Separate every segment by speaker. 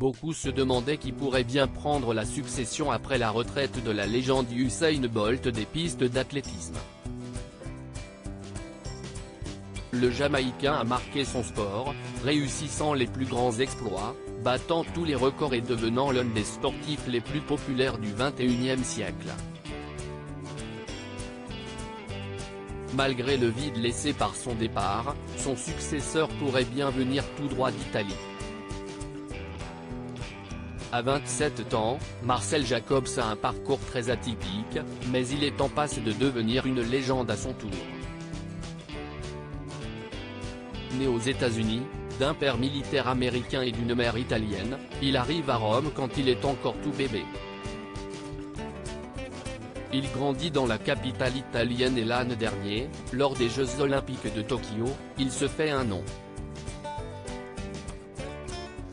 Speaker 1: Beaucoup se demandaient qui pourrait bien prendre la succession après la retraite de la légende Usain Bolt des pistes d'athlétisme. Le Jamaïcain a marqué son sport, réussissant les plus grands exploits, battant tous les records et devenant l'un des sportifs les plus populaires du XXIe siècle. Malgré le vide laissé par son départ, son successeur pourrait bien venir tout droit d'Italie. À 27 ans, Marcel Jacobs a un parcours très atypique, mais il est en passe de devenir une légende à son tour. Né aux États-Unis, d'un père militaire américain et d'une mère italienne, il arrive à Rome quand il est encore tout bébé. Il grandit dans la capitale italienne et l'année dernière, lors des Jeux Olympiques de Tokyo, il se fait un nom.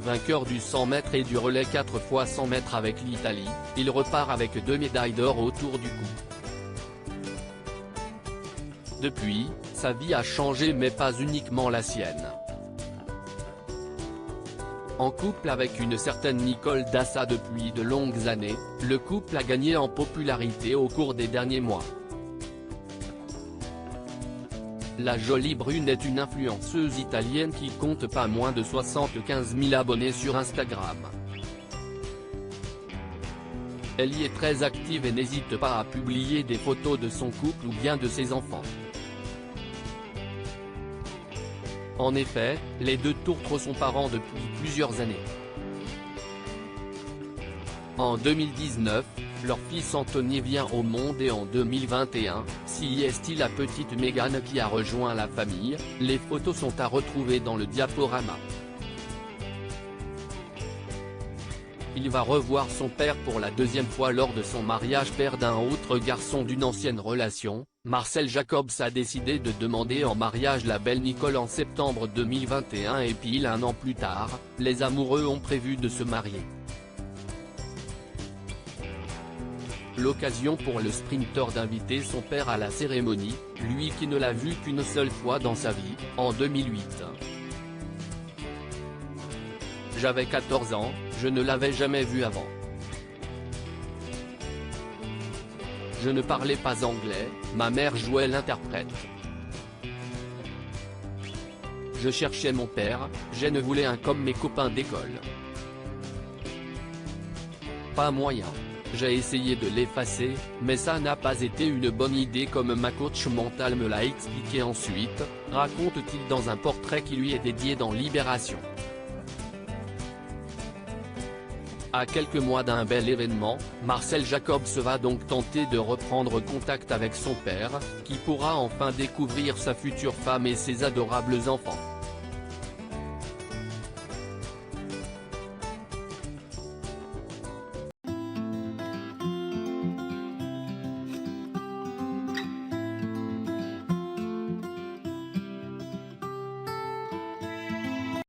Speaker 1: Vainqueur du 100 mètres et du relais 4 x 100 mètres avec l'Italie, il repart avec 2 médailles d'or autour du cou. Depuis, sa vie a changé mais pas uniquement la sienne. En couple avec une certaine Nicole Dassa depuis de longues années, le couple a gagné en popularité au cours des derniers mois. La jolie brune est une influenceuse italienne qui compte pas moins de 75 000 abonnés sur Instagram. Elle y est très active et n'hésite pas à publier des photos de son couple ou bien de ses enfants. En effet, les deux tourtereaux sont parents depuis plusieurs années. En 2019, leur fils Anthony vient au monde et en 2021, s'y est la petite Meghan qui a rejoint la famille. Les photos sont à retrouver dans le diaporama. Il va revoir son père pour la deuxième fois lors de son mariage, père d'un autre garçon d'une ancienne relation. Marcel Jacobs a décidé de demander en mariage la belle Nicole en septembre 2021 et pile un an plus tard, les amoureux ont prévu de se marier. L'occasion pour le sprinter d'inviter son père à la cérémonie, lui qui ne l'a vu qu'une seule fois dans sa vie, en 2008. J'avais 14 ans, je ne l'avais jamais vu avant. Je ne parlais pas anglais, ma mère jouait l'interprète. Je cherchais mon père, je ne voulais un comme mes copains d'école. Pas moyen. J'ai essayé de l'effacer, mais ça n'a pas été une bonne idée comme ma coach mentale me l'a expliqué ensuite, raconte-t-il dans un portrait qui lui est dédié dans Libération. À quelques mois d'un bel événement, Marcel Jacobs va donc tenter de reprendre contact avec son père, qui pourra enfin découvrir sa future femme et ses adorables enfants.